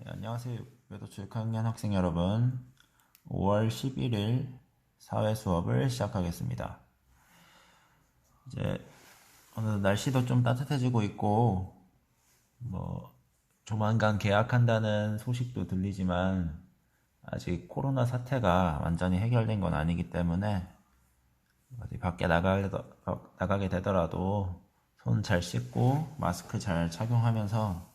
네, 안녕하세요. 외도출 6학년 학생 여러분. 5월 11일 사회 수업을 시작하겠습니다. 이제 오늘 날씨도 좀 따뜻해지고 있고, 조만간 개학한다는 소식도 들리지만, 아직 코로나 사태가 완전히 해결된 건 아니기 때문에, 어디 밖에 나가게 되더라도 손 잘 씻고 마스크 잘 착용하면서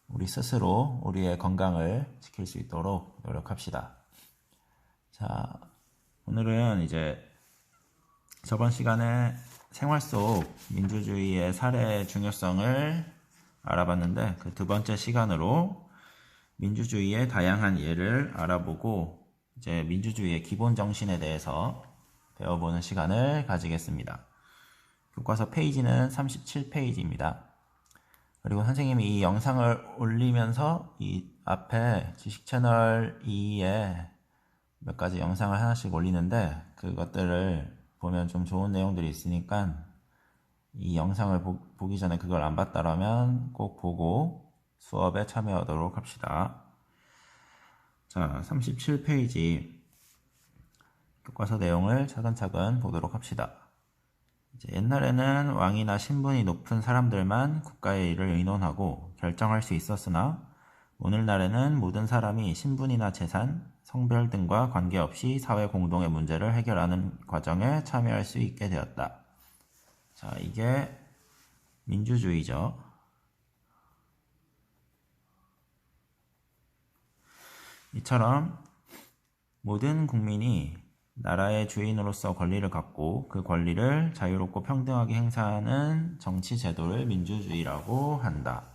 우리 스스로 우리의 건강을 지킬 수 있도록 노력합시다. 자, 오늘은 이제 저번 시간에 생활 속 민주주의의 사례의 중요성을 알아봤는데 그 두 번째 시간으로 민주주의의 다양한 예를 알아보고 이제 민주주의의 기본 정신에 대해서 배워보는 시간을 가지겠습니다. 교과서 페이지는 37페이지입니다. 그리고 선생님이 이 영상을 올리면서 이 앞에 지식 채널 2에 몇 가지 영상을 하나씩 올리는데 그것들을 보면 좀 좋은 내용들이 있으니까 이 영상을 보기 전에 그걸 안 봤다라면 꼭 보고 수업에 참여하도록 합시다. 자, 37페이지 교과서 내용을 차근차근 보도록 합시다. 이제 옛날에는 왕이나 신분이 높은 사람들만 국가의 일을 의논하고 결정할 수 있었으나 오늘날에는 모든 사람이 신분이나 재산, 성별 등과 관계없이 사회 공동의 문제를 해결하는 과정에 참여할 수 있게 되었다. 자, 이게 민주주의죠. 이처럼 모든 국민이 나라의 주인으로서 권리를 갖고 그 권리를 자유롭고 평등하게 행사하는 정치 제도를 민주주의라고 한다.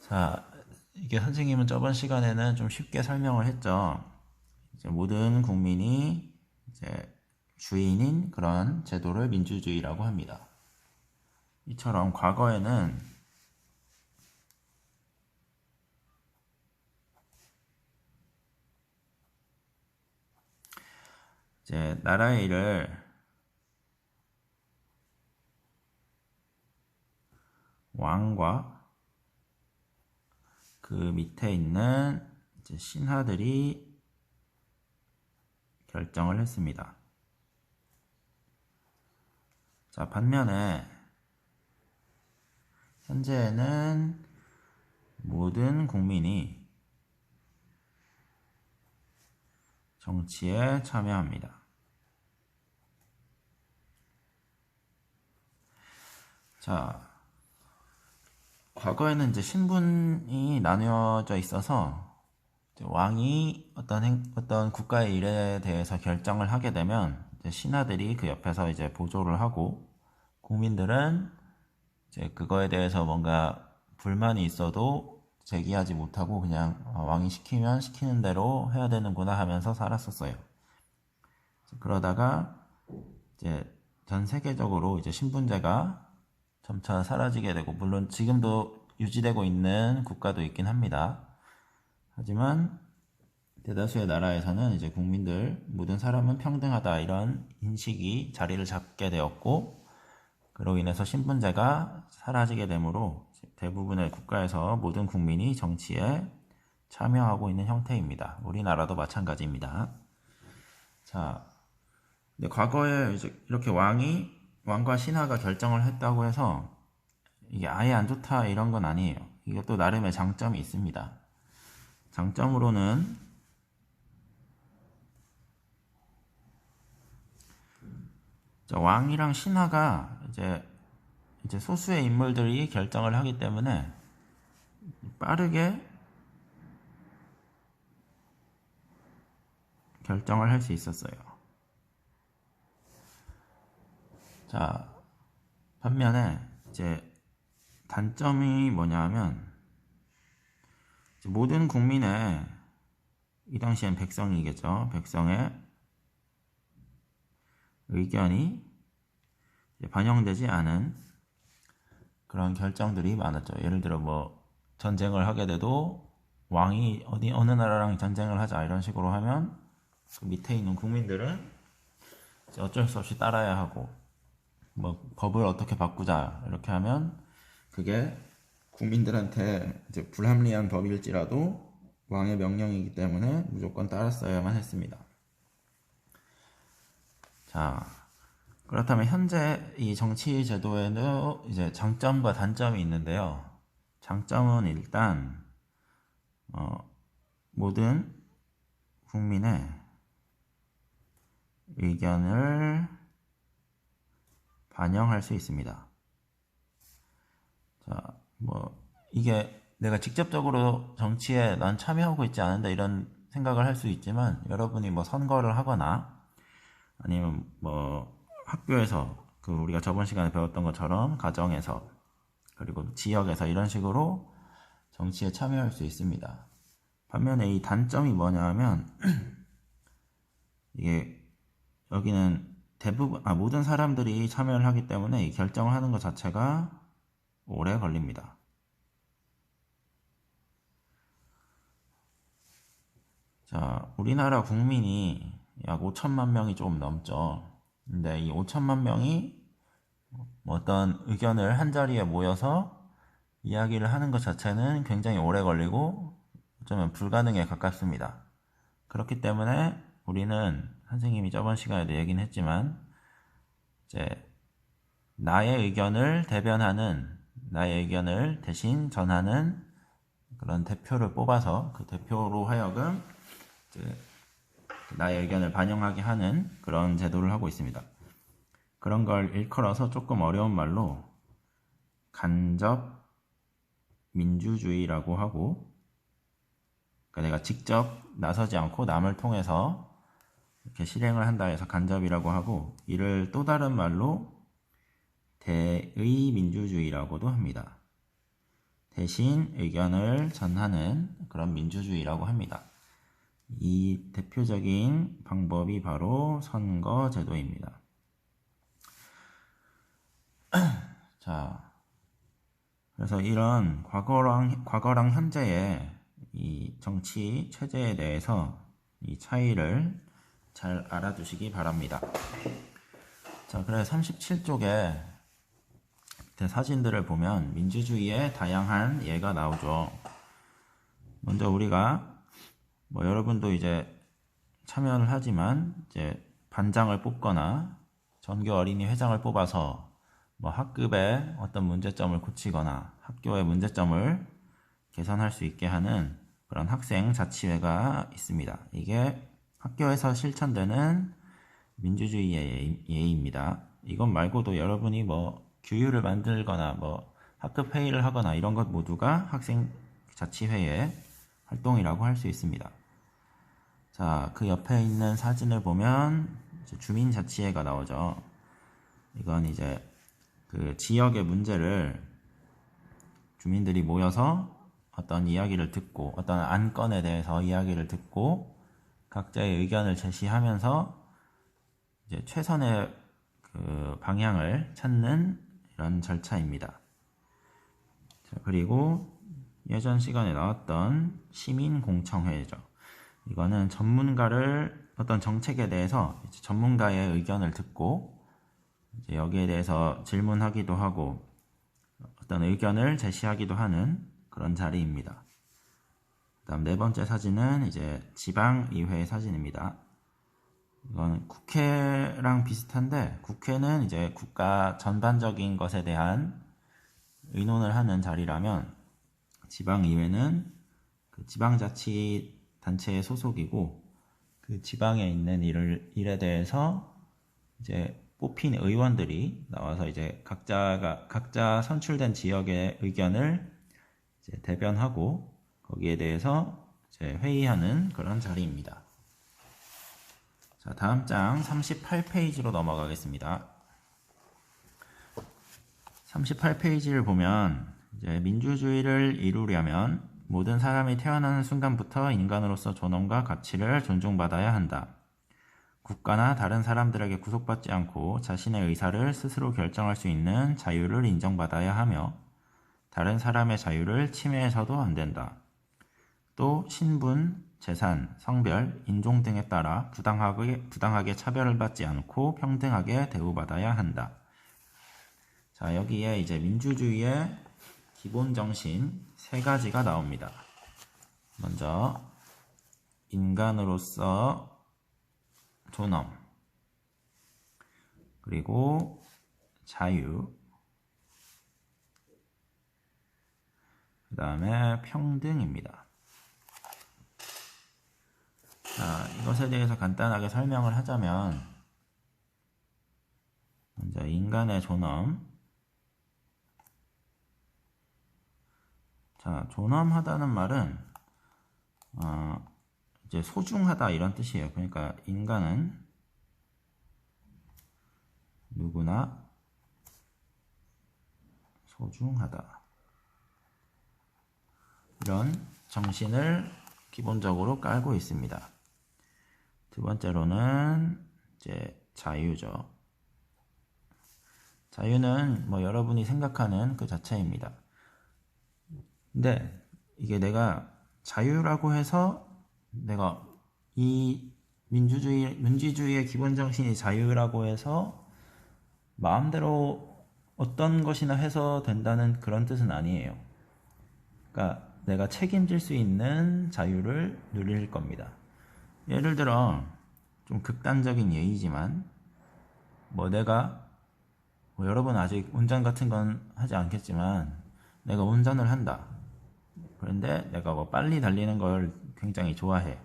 자, 이게 선생님은 저번 시간에는 좀 쉽게 설명을 했죠. 이제 모든 국민이 이제 주인인 그런 제도를 민주주의라고 합니다. 이처럼 과거에는 이제 나라의 일을 왕과 그 밑에 있는 이제 신하들이 결정을 했습니다. 자, 반면에 현재는 모든 국민이 정치에 참여합니다. 자, 과거에는 이제 신분이 나뉘어져 있어서 왕이 어떤 국가의 일에 대해서 결정을 하게 되면 이제 신하들이 그 옆에서 이제 보조를 하고 국민들은 이제 그거에 대해서 뭔가 불만이 있어도 제기하지 못하고 그냥 왕이 시키면 시키는 대로 해야 되는구나 하면서 살았었어요. 그러다가 이제 전 세계적으로 이제 신분제가 점차 사라지게 되고 물론 지금도 유지되고 있는 국가도 있긴 합니다. 하지만 대다수의 나라에서는 이제 국민들 모든 사람은 평등하다 이런 인식이 자리를 잡게 되었고 그로 인해서 신분제가 사라지게 되므로 대부분의 국가에서 모든 국민이 정치에 참여하고 있는 형태입니다. 우리나라도 마찬가지입니다. 자, 근데 과거에 이제 이렇게 왕과 신하가 결정을 했다고 해서 이게 아예 안 좋다 이런 건 아니에요. 이것도 나름의 장점이 있습니다. 장점으로는 왕이랑 신하가 이제 소수의 인물들이 결정을 하기 때문에 빠르게 결정을 할 수 있었어요. 자, 반면에 이제 단점이 뭐냐면 모든 국민의 이 당시엔 백성이겠죠. 백성의 의견이 반영되지 않은 그런 결정들이 많았죠. 예를 들어 전쟁을 하게 돼도 왕이 어느 나라랑 전쟁을 하자 이런 식으로 하면 그 밑에 있는 국민들은 어쩔 수 없이 따라야 하고 법을 어떻게 바꾸자 이렇게 하면 그게 국민들한테 이제 불합리한 법일지라도 왕의 명령이기 때문에 무조건 따랐어야만 했습니다. 자, 그렇다면 현재 이 정치 제도에는 이제 장점과 단점이 있는데요. 장점은 일단 모든 국민의 의견을 반영할 수 있습니다. 자, 이게 내가 직접적으로 정치에 난 참여하고 있지 않은데 이런 생각을 할 수 있지만, 여러분이 선거를 하거나 아니면 학교에서 우리가 저번 시간에 배웠던 것처럼 가정에서 그리고 지역에서 이런 식으로 정치에 참여할 수 있습니다. 반면에 이 단점이 뭐냐 하면 이게 여기는 모든 사람들이 참여를 하기 때문에 이 결정을 하는 것 자체가 오래 걸립니다. 자, 우리나라 국민이 약 5천만 명이 조금 넘죠. 근데 이 5천만 명이 어떤 의견을 한자리에 모여서 이야기를 하는 것 자체는 굉장히 오래 걸리고 어쩌면 불가능에 가깝습니다. 그렇기 때문에 우리는 선생님이 저번 시간에도 얘기는 했지만 이제 나의 의견을 대변하는, 나의 의견을 대신 전하는 그런 대표를 뽑아서 그 대표로 하여금 이제 나의 의견을 반영하게 하는 그런 제도를 하고 있습니다. 그런 걸 일컬어서 조금 어려운 말로 간접 민주주의라고 하고, 그러니까 내가 직접 나서지 않고 남을 통해서 이렇게 실행을 한다 해서 간접이라고 하고, 이를 또 다른 말로 대의민주주의라고도 합니다. 대신 의견을 전하는 그런 민주주의라고 합니다. 이 대표적인 방법이 바로 선거제도입니다. 자, 그래서 이런 과거랑 현재의 이 정치 체제에 대해서 이 차이를 잘 알아두시기 바랍니다. 자, 그래서 37쪽에 사진들을 보면 민주주의의 다양한 예가 나오죠. 먼저 우리가 여러분도 이제 참여를 하지만 이제 반장을 뽑거나 전교 어린이 회장을 뽑아서 학급에 어떤 문제점을 고치거나 학교의 문제점을 개선할 수 있게 하는 그런 학생 자치회가 있습니다. 이게 학교에서 실천되는 민주주의의 예입니다. 이것 말고도 여러분이 규율을 만들거나 학급 회의를 하거나 이런 것 모두가 학생 자치회의 활동이라고 할 수 있습니다. 자, 그 옆에 있는 사진을 보면 주민자치회가 나오죠. 이건 이제 그 지역의 문제를 주민들이 모여서 어떤 이야기를 듣고, 어떤 안건에 대해서 이야기를 듣고 각자의 의견을 제시하면서 이제 최선의 그 방향을 찾는 이런 절차입니다. 자, 그리고 예전 시간에 나왔던 시민공청회죠. 이거는 전문가를 어떤 정책에 대해서 전문가의 의견을 듣고 이제 여기에 대해서 질문하기도 하고 어떤 의견을 제시하기도 하는 그런 자리입니다. 다음 네 번째 사진은 이제 지방의회 사진입니다. 이건 국회랑 비슷한데, 국회는 이제 국가 전반적인 것에 대한 의논을 하는 자리라면 지방의회는 그 지방자치단체의 소속이고 그 지방에 있는 일에 대해서 이제 뽑힌 의원들이 나와서 이제 각자 선출된 지역의 의견을 이제 대변하고 거기에 대해서 이제 회의하는 그런 자리입니다. 자, 다음 장 38페이지로 넘어가겠습니다. 38페이지를 보면 이제 민주주의를 이루려면 모든 사람이 태어나는 순간부터 인간으로서 존엄과 가치를 존중받아야 한다. 국가나 다른 사람들에게 구속받지 않고 자신의 의사를 스스로 결정할 수 있는 자유를 인정받아야 하며 다른 사람의 자유를 침해해서도 안 된다. 또 신분, 재산, 성별, 인종 등에 따라 부당하게 차별을 받지 않고 평등하게 대우받아야 한다. 자, 여기에 이제 민주주의의 기본 정신 세 가지가 나옵니다. 먼저 인간으로서 존엄, 그리고 자유, 그 다음에 평등입니다. 자, 이것에 대해서 간단하게 설명을 하자면, 먼저 인간의 존엄. 자, 존엄하다는 말은 이제 소중하다 이런 뜻이에요. 그러니까 인간은 누구나 소중하다, 이런 정신을 기본적으로 깔고 있습니다. 두 번째로는 이제 자유죠. 자유는 뭐 여러분이 생각하는 그 자체입니다. 근데 이게 내가 자유라고 해서 내가 이 민주주의의 기본 정신이 자유라고 해서 마음대로 어떤 것이나 해서 된다는 그런 뜻은 아니에요. 그러니까 내가 책임질 수 있는 자유를 누릴 겁니다. 예를 들어 좀 극단적인 예이지만 뭐 내가 여러분 아직 운전 같은 건 하지 않겠지만 내가 운전을 한다. 그런데 내가 뭐 빨리 달리는 걸 굉장히 좋아해.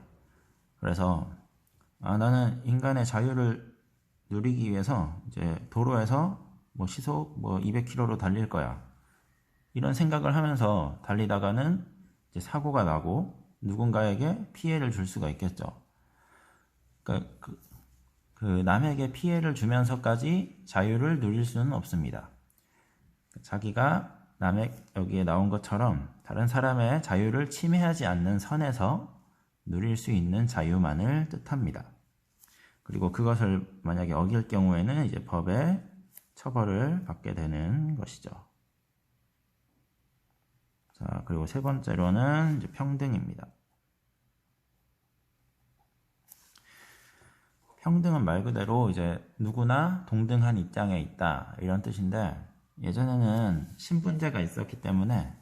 그래서 나는 인간의 자유를 누리기 위해서 이제 도로에서 뭐 시속 뭐 200km로 달릴 거야. 이런 생각을 하면서 달리다가는 이제 사고가 나고 누군가에게 피해를 줄 수가 있겠죠. 그러니까 그 남에게 피해를 주면서까지 자유를 누릴 수는 없습니다. 자기가 여기에 나온 것처럼 다른 사람의 자유를 침해하지 않는 선에서 누릴 수 있는 자유만을 뜻합니다. 그리고 그것을 만약에 어길 경우에는 이제 법에 처벌을 받게 되는 것이죠. 자, 그리고 세 번째로는 이제 평등입니다. 평등은 말 그대로 이제 누구나 동등한 입장에 있다 이런 뜻인데, 예전에는 신분제가 있었기 때문에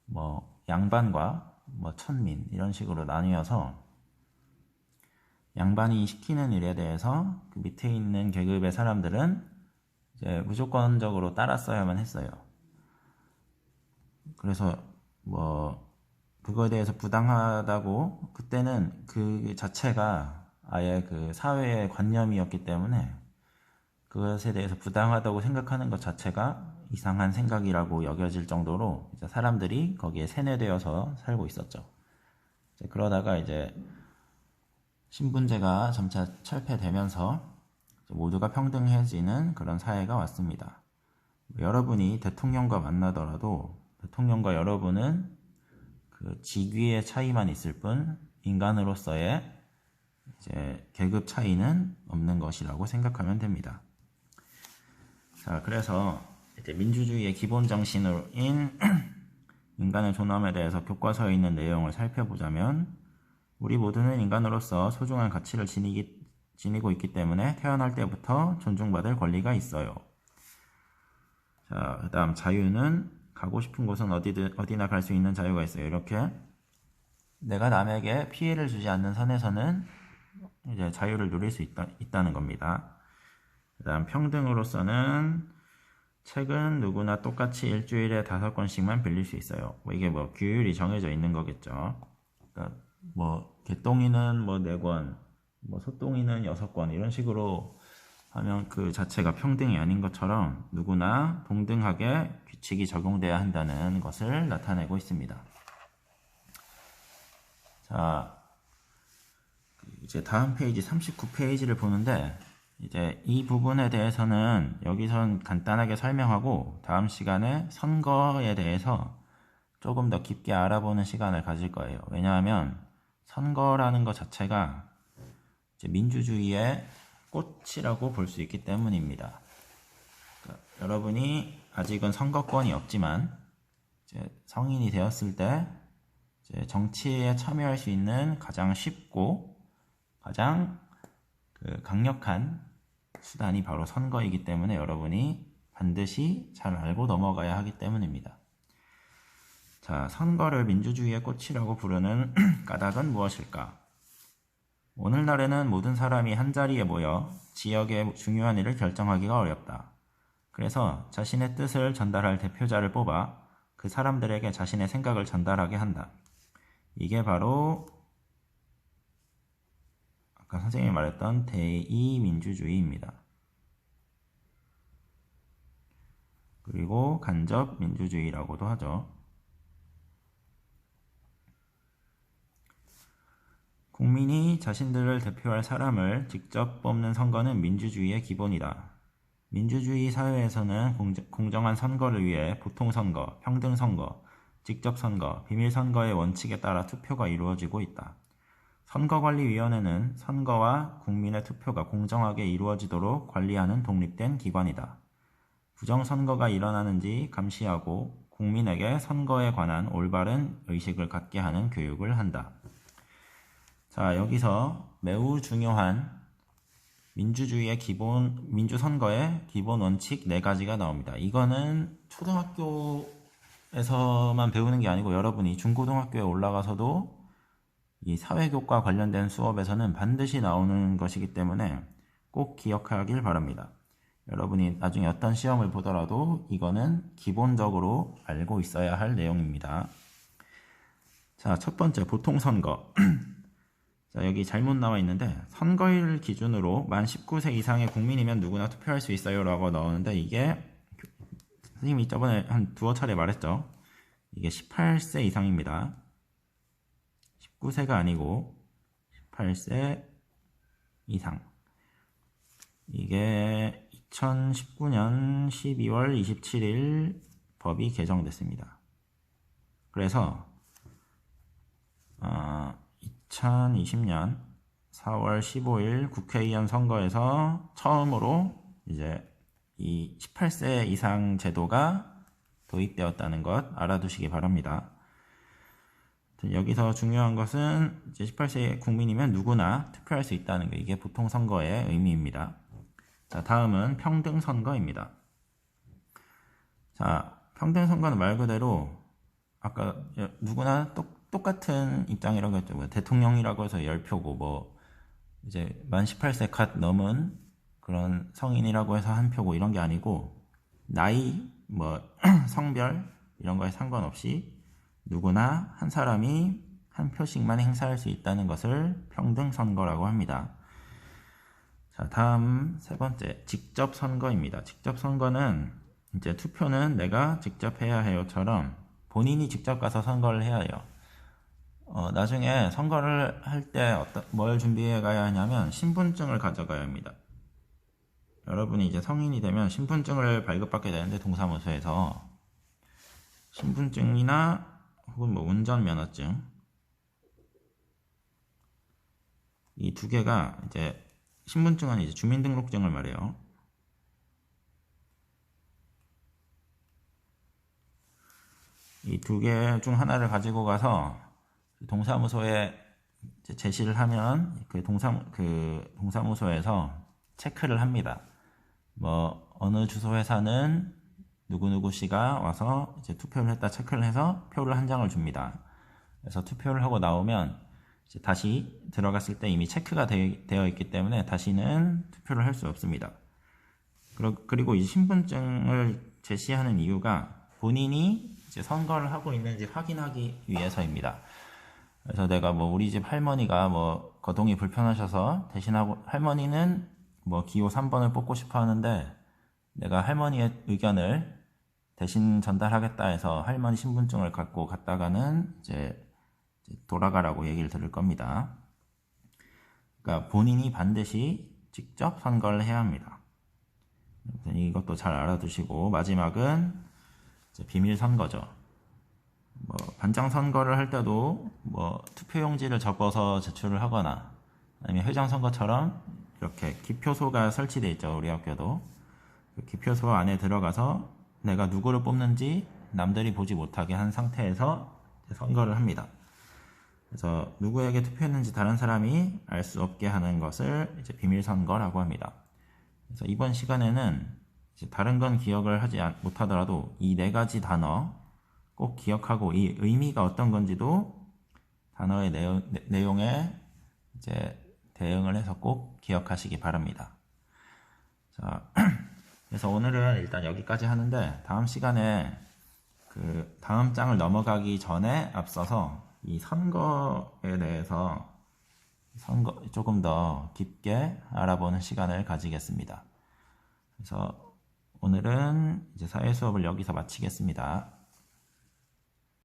뭐 양반과 뭐 천민 이런 식으로 나뉘어서 양반이 시키는 일에 대해서 그 밑에 있는 계급의 사람들은 이제 무조건적으로 따랐어야만 했어요. 그래서 뭐 그거에 대해서 부당하다고, 그때는 그 자체가 아예 그 사회의 관념이었기 때문에 그것에 대해서 부당하다고 생각하는 것 자체가 이상한 생각이라고 여겨질 정도로 이제 사람들이 거기에 세뇌되어서 살고 있었죠. 그러다가 이제 신분제가 점차 철폐되면서 모두가 평등해지는 그런 사회가 왔습니다. 여러분이 대통령과 만나더라도 대통령과 여러분은 그 직위의 차이만 있을 뿐 인간으로서의 이제 계급 차이는 없는 것이라고 생각하면 됩니다. 자, 그래서 이제 민주주의의 기본 정신인 인간의 존엄에 대해서 교과서에 있는 내용을 살펴보자면, 우리 모두는 인간으로서 소중한 가치를 지니고 있기 때문에 태어날 때부터 존중받을 권리가 있어요. 자, 그 다음 자유는 가고 싶은 곳은 어디나 갈 수 있는 자유가 있어요. 이렇게 내가 남에게 피해를 주지 않는 선에서는 이제 자유를 누릴 수 있다는 겁니다. 그 다음 평등으로서는 책은 누구나 똑같이 일주일에 5권씩만 빌릴 수 있어요. 이게 뭐 규율이 정해져 있는 거겠죠. 그러니까 뭐 개똥이는 뭐 4권, 뭐 소똥이는 6권 이런 식으로 하면 그 자체가 평등이 아닌 것처럼 누구나 동등하게 규칙이 적용돼야 한다는 것을 나타내고 있습니다. 자, 이제 다음 페이지 39페이지를 보는데, 이제 이 부분에 대해서는 여기선 간단하게 설명하고 다음 시간에 선거에 대해서 조금 더 깊게 알아보는 시간을 가질 거예요. 왜냐하면 선거라는 것 자체가 이제 민주주의의 꽃이라고 볼 수 있기 때문입니다. 그러니까 여러분이 아직은 선거권이 없지만 이제 성인이 되었을 때 이제 정치에 참여할 수 있는 가장 쉽고 가장 강력한 수단이 바로 선거이기 때문에 여러분이 반드시 잘 알고 넘어가야 하기 때문입니다. 자, 선거를 민주주의의 꽃이라고 부르는 까닭은 무엇일까? 오늘날에는 모든 사람이 한자리에 모여 지역의 중요한 일을 결정하기가 어렵다. 그래서 자신의 뜻을 전달할 대표자를 뽑아 그 사람들에게 자신의 생각을 전달하게 한다. 이게 바로 아까 선생님이 말했던 대의민주주의입니다. 그리고 간접민주주의라고도 하죠. 국민이 자신들을 대표할 사람을 직접 뽑는 선거는 민주주의의 기본이다. 민주주의 사회에서는 공정한 선거를 위해 보통선거, 평등선거, 직접선거, 비밀선거의 원칙에 따라 투표가 이루어지고 있다. 선거관리위원회는 선거와 국민의 투표가 공정하게 이루어지도록 관리하는 독립된 기관이다. 부정선거가 일어나는지 감시하고 국민에게 선거에 관한 올바른 의식을 갖게 하는 교육을 한다. 자, 여기서 매우 중요한 민주주의의 민주선거의 기본 원칙 4가지가 나옵니다. 이거는 초등학교에서만 배우는 게 아니고 여러분이 중고등학교에 올라가서도 이 사회교과 관련된 수업에서는 반드시 나오는 것이기 때문에 꼭 기억하길 바랍니다. 여러분이 나중에 어떤 시험을 보더라도 이거는 기본적으로 알고 있어야 할 내용입니다. 자, 첫 번째, 보통선거. 자, 여기 잘못 나와 있는데 선거일 기준으로 만 19세 이상의 국민이면 누구나 투표할 수 있어요 라고 나오는데 이게 선생님이 저번에 한 두어 차례 말했죠. 이게 18세 이상입니다. 19세가 아니고 18세 이상. 이게 2019년 12월 27일 법이 개정됐습니다. 그래서 2020년 4월 15일 국회의원 선거에서 처음으로 이제 이 18세 이상 제도가 도입되었다는 것 알아두시기 바랍니다. 여기서 중요한 것은 이제 18세 국민이면 누구나 투표할 수 있다는 게 이게 보통 선거의 의미입니다. 자, 다음은 평등선거입니다. 자, 평등선거는 말 그대로 아까 누구나 똑같은 입장이라고 했죠. 뭐 대통령이라고 해서 10표고 뭐 이제 만 18세 갓 넘은 그런 성인이라고 해서 1표고 이런 게 아니고 나이, 뭐 성별 이런 거에 상관없이 누구나 한 사람이 1표씩만 행사할 수 있다는 것을 평등선거라고 합니다. 자, 다음 세 번째, 직접선거입니다. 직접선거는 이제 투표는 내가 직접 해야 해요처럼 본인이 직접 가서 선거를 해야 해요. 나중에 선거를 할 때 뭘 준비해 가야 하냐면 신분증을 가져가야 합니다. 여러분이 이제 성인이 되면 신분증을 발급받게 되는데 동사무소에서 신분증이나 혹은 뭐 운전면허증 이 두 개가 이제 신분증은 이제 주민등록증을 말해요. 이 두 개 중 하나를 가지고 가서 동사무소에 제시를 하면 그 동사무소에서 체크를 합니다. 뭐 어느 주소 회사는 누구누구 씨가 와서 이제 투표를 했다 체크를 해서 표를 한 장을 줍니다. 그래서 투표를 하고 나오면 이제 다시 들어갔을 때 이미 체크가 되어 있기 때문에 다시는 투표를 할 수 없습니다. 그리고 이 신분증을 제시하는 이유가 본인이 이제 선거를 하고 있는지 확인하기 위해서입니다. 그래서 내가 뭐 우리 집 할머니가 뭐 거동이 불편하셔서 대신하고 할머니는 뭐 기호 3번을 뽑고 싶어 하는데 내가 할머니의 의견을 대신 전달하겠다 해서 할머니 신분증을 갖고 갔다가는 이제 돌아가라고 얘기를 들을 겁니다. 그러니까 본인이 반드시 직접 선거를 해야 합니다. 이것도 잘 알아두시고 마지막은 이제 비밀 선거죠. 뭐 반장 선거를 할 때도 뭐 투표용지를 접어서 제출을 하거나 아니면 회장 선거처럼 이렇게 기표소가 설치되어 있죠. 우리 학교도 그 기표소 안에 들어가서 내가 누구를 뽑는지 남들이 보지 못하게 한 상태에서 선거를 합니다. 그래서 누구에게 투표했는지 다른 사람이 알 수 없게 하는 것을 이제 비밀 선거라고 합니다. 그래서 이번 시간에는 이제 다른 건 기억을 하지 못하더라도 이 4가지 단어 꼭 기억하고 이 의미가 어떤 건지도 단어의 내용에 이제 대응을 해서 꼭 기억하시기 바랍니다. 자, 그래서 오늘은 일단 여기까지 하는데 다음 시간에 그 다음 장을 넘어가기 전에 앞서서 이 선거에 대해서 조금 더 깊게 알아보는 시간을 가지겠습니다. 그래서 오늘은 이제 사회 수업을 여기서 마치겠습니다.